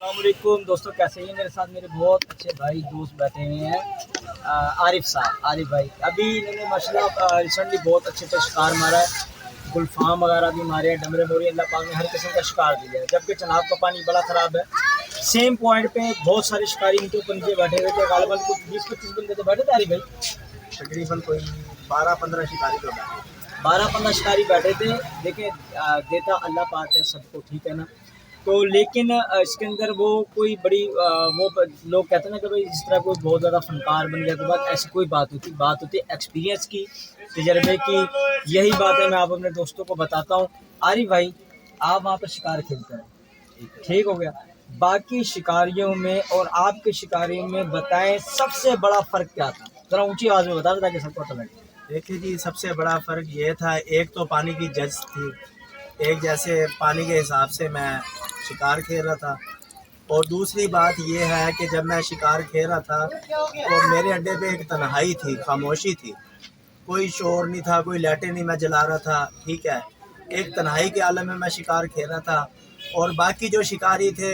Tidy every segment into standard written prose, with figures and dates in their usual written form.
अस्सलामुअलैकुम दोस्तों, कैसे हैं? मेरे साथ मेरे बहुत अच्छे भाई दोस्त बैठे हुए हैं। आरिफ भाई अभी इन्होंने माशाल्लाह रिसेंटली बहुत अच्छे से शिकार मारा है। गुलफाम वगैरह भी मारे हैं, डमरे बोरी अल्लाह पाक ने हर किस्म का शिकार दिया है। जबकि चनाब का पानी बड़ा ख़राब है। सेम पॉइंट पे बहुत सारे शिकारी इनके ऊपर नीचे बैठे हुए थे। गालबन कुछ 20-25 बंदे तो बैठे थे आरिफ भाई, तकरीबन कोई 12-15 शिकारी तो बैठे। 12-15 शिकारी बैठे थे। देखिए देता अल्लाह पाक है सबको, ठीक है ना। तो लेकिन इसके अंदर वो कोई बड़ी लोग कहते हैं ना कि भाई जिस तरह कोई बहुत ज़्यादा फनकार बन गया तो बात ऐसी कोई बात होती है एक्सपीरियंस की, तजर्बे की। यही बात है मैं आप अपने दोस्तों को बताता हूँ। आरिफ भाई आप वहाँ पर शिकार खेलते हैं, ठीक हो गया। बाकी शिकारियों में और आपके शिकारियों में बताएं सबसे बड़ा फ़र्क क्या था? ज़रा ऊंची आवाज़ में बता दें ताकि सबको पता लगे। देखिए जी, सबसे बड़ा फ़र्क ये था, एक तो पानी की जज थी, एक जैसे पानी के हिसाब से मैं शिकार खेल रहा था। और दूसरी बात ये है कि जब मैं शिकार खेल रहा था तो मेरे अड्डे पे एक तन्हाई थी, खामोशी थी, कोई शोर नहीं था, कोई लाइटें नहीं मैं जला रहा था, ठीक है। एक तन्हाई के आलम में मैं शिकार खेल रहा था। और बाकी जो शिकारी थे,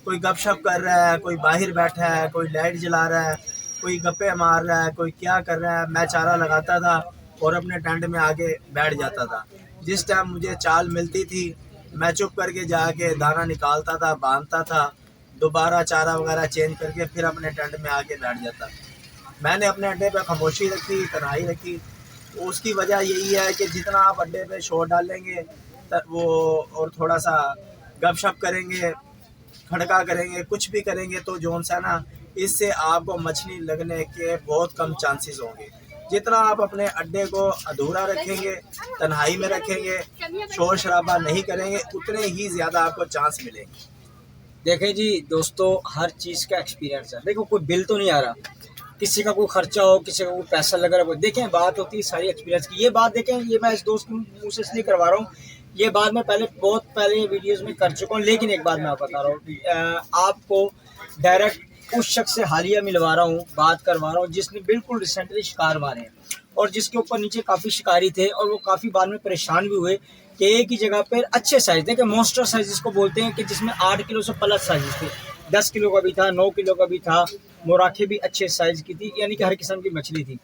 कोई गपशप कर रहा है, कोई बाहर बैठा है, कोई लाइट जला रहा है, कोई गप्पे मार रहा है, कोई क्या कर रहा है। मैं चारा लगाता था और अपने टेंट में आके बैठ जाता था। जिस टाइम मुझे चाल मिलती थी मैं चुप करके जाके दाना निकालता था, बांधता था, दोबारा चारा वगैरह चेंज करके फिर अपने टेंट में आके बैठ जाता। मैंने अपने अड्डे पे खामोशी रखी, तन्हाई रखी। उसकी वजह यही है कि जितना आप अड्डे पे शोर डालेंगे वो और थोड़ा सा गपशप करेंगे, खड़का करेंगे, कुछ भी करेंगे तो जोन सा ना, इससे आपको मछली लगने के बहुत कम चांसेस होंगे। जितना आप अपने अड्डे को अधूरा रखेंगे, तन्हाई में रखेंगे, शोर शराबा नहीं करेंगे, उतने ही ज़्यादा आपको चांस मिलेंगे। देखें जी दोस्तों, हर चीज़ का एक्सपीरियंस है। देखो कोई बिल तो नहीं आ रहा, किसी का कोई खर्चा हो, किसी का कोई पैसा लग रहा हो। देखें बात होती है सारी एक्सपीरियंस की। ये बात देखें, ये मैं इस दोस्त के मुँह से इसलिए करवा रहा हूँ, ये बात मैं पहले बहुत पहले वीडियोज़ में कर चुका हूँ। लेकिन एक बात मैं आपको बता रहा हूँ, आपको डायरेक्ट उस शख्स से हालिया मिलवा रहा हूँ, बात करवा रहा हूँ जिसने बिल्कुल रिसेंटली शिकार मारे हैं और जिसके ऊपर नीचे काफ़ी शिकारी थे और वो काफ़ी बाद में परेशान भी हुए कि एक ही जगह पर अच्छे साइज़ देखें, मोस्टर साइज जिसको बोलते हैं, कि जिसमें 8 किलो से प्लस साइज थे, 10 किलो का भी था, 9 किलो का भी था, मोराखे भी अच्छे साइज़ की थी, यानी कि हर किस्म की मछली थी।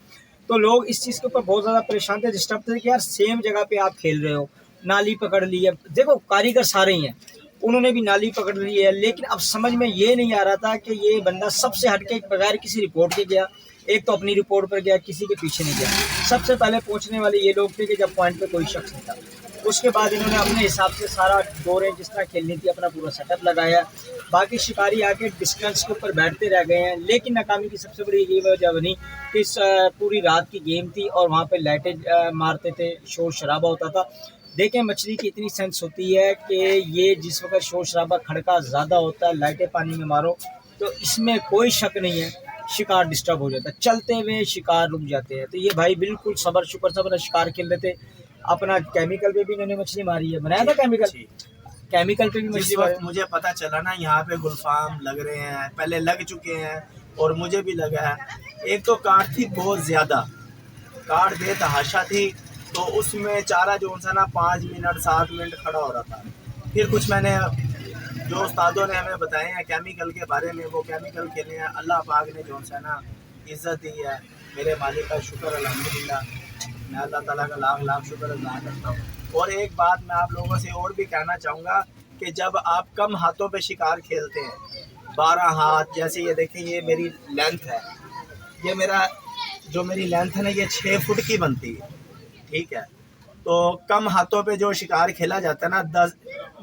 तो लोग इस चीज़ के ऊपर बहुत ज़्यादा परेशान थे, डिस्टर्ब थे कि यार सेम जगह पे आप खेल रहे हो, नाली पकड़ ली है। देखो कारीगर सारे ही हैं, उन्होंने भी नाली पकड़ ली है। लेकिन अब समझ में ये नहीं आ रहा था कि ये बंदा सबसे हटके बगैर किसी रिपोर्ट के गया। एक तो अपनी रिपोर्ट पर गया, किसी के पीछे नहीं गया। सबसे पहले पहुंचने वाले ये लोग थे कि जब पॉइंट पे कोई शख्स नहीं था। उसके बाद इन्होंने अपने हिसाब से सारा डोरें जिस तरह खेलनी थी अपना पूरा सेटअप लगाया। बाकी शिकारी आके डिस्टेंस के ऊपर बैठते रह गए हैं। लेकिन नाकामी की सबसे बड़ी ये वजह बनी कि पूरी रात की गेम थी और वहाँ पे लाइटें मारते थे, शोर शराबा होता था। देखें मछली की इतनी सेंस होती है कि ये जिस वक्त शोर शराबा खड़का ज़्यादा होता है, लाइटें पानी में मारो, तो इसमें कोई शक नहीं है शिकार डिस्टर्ब हो जाता है, चलते हुए शिकार रुक जाते हैं। तो ये भाई बिल्कुल सबर शुक्र से अपना शिकार खेल रहे थे। अपना केमिकल पे भी इन्होंने मछली मारी है, बनाया था केमिकल पे भी जिस मछली वक्त मारी। मुझे पता चला ना यहाँ पे गुलफाम लग रहे हैं, पहले लग चुके हैं और मुझे भी लगा है। एक तो काट थी बहुत ज़्यादा, काट दे तहाशा थी, तो उसमें चारा जो सा ना 5 मिनट 7 मिनट खड़ा हो रहा था। फिर कुछ मैंने जो उस्तादों ने हमें बताए हैं केमिकल के बारे में, वो केमिकल खेले हैं। अल्लाह पाक ने जो सा ना इज़्ज़त दी है, मेरे मालिक का शुक्र अल्हम्दुलिल्लाह। मैं अल्लाह ताला का लाख लाख शुक्र अदा करता हूँ। और एक बात मैं आप लोगों से और भी कहना चाहूँगा कि जब आप कम हाथों पे शिकार खेलते हैं, 12 हाथ, जैसे ये देखें ये मेरी लेंथ है, ये मेरा जो मेरी लेंथ है ना ये 6 फुट की बनती है, ठीक है। तो कम हाथों पे जो शिकार खेला जाता है ना, 10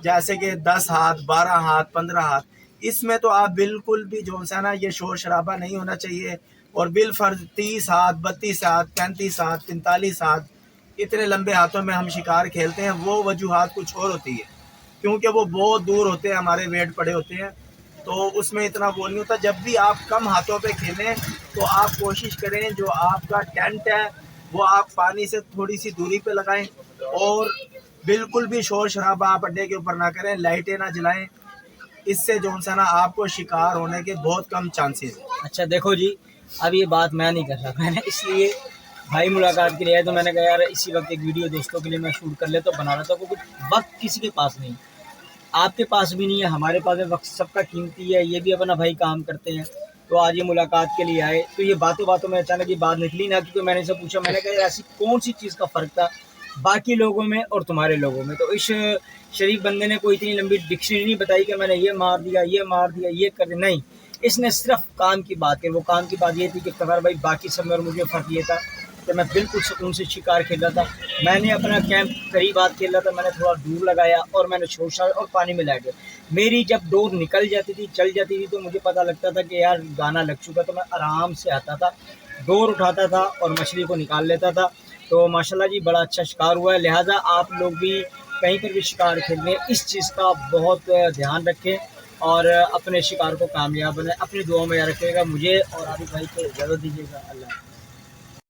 जैसे कि 10 हाथ, 12 हाथ, 15 हाथ, इसमें तो आप बिल्कुल भी जो सा ना ये शोर शराबा नहीं होना चाहिए। और बिलफर्ज 30 हाथ, 32 हाथ, 35 हाथ, 45 हाथ, इतने लंबे हाथों में हम शिकार खेलते हैं। वो वजूहात कुछ और होती है, क्योंकि वो बहुत दूर होते हैं, हमारे वेट पड़े होते हैं, तो उसमें इतना वो नहीं होता। जब भी आप कम हाथों पे खेलें तो आप कोशिश करें जो आपका टेंट है वो आप पानी से थोड़ी सी दूरी पे लगाएं और बिल्कुल भी शोर शराबा आप अड्डे के ऊपर ना करें, लाइटें ना जलाएं। इससे जो सा ना आपको शिकार होने के बहुत कम चांसेस हैं। अच्छा देखो जी, अब ये बात मैं नहीं कर रहा, मैंने इसलिए भाई मुलाकात के लिए आया तो मैंने कहा यार इसी वक्त एक वीडियो दोस्तों के लिए मैं शूट कर ले तो बना रहा था, क्योंकि वक्त किसी के पास नहीं। आपके पास भी नहीं है, हमारे पास है, वक्त सबका कीमती है, ये भी अपना भाई काम करते हैं। तो आज ये मुलाकात के लिए आए, तो ये बातों बातों में अचानक ये बात निकली ना, क्योंकि मैंने इनसे पूछा, मैंने कहा ऐसी कौन सी चीज़ का फ़र्क था बाकी लोगों में और तुम्हारे लोगों में। तो इस शरीफ बंदे ने कोई इतनी लंबी डिक्शनरी नहीं बताई कि मैंने ये मार दिया, ये मार दिया, ये कर दिया, नहीं। इसने सिर्फ काम की बात की। वो काम की बात ये थी कि कमर भाई बाकी सब में और मुझे फ़र्क ये था कि मैं बिल्कुल सुकून से शिकार खेल रहा था। मैंने अपना कैंप करीब हाथ खेल रहा था, मैंने थोड़ा दूर लगाया और मैंने छोड़ा और पानी में लग गया। मेरी जब डोर निकल जाती थी, चल जाती थी, तो मुझे पता लगता था कि यार गाना लग चुका, तो मैं आराम से आता था, डोर उठाता था और मछली को निकाल लेता था। तो माशाल्लाह जी बड़ा अच्छा शिकार हुआ है। लिहाजा आप लोग भी कहीं पर भी शिकार खेलने, इस चीज़ का बहुत ध्यान रखें और अपने शिकार को कामयाब बनाएं। अपनी दुआओं में याद रखिएगा। मुझे और आबिद भाई को इजाज़त दीजिएगा। अल्लाह।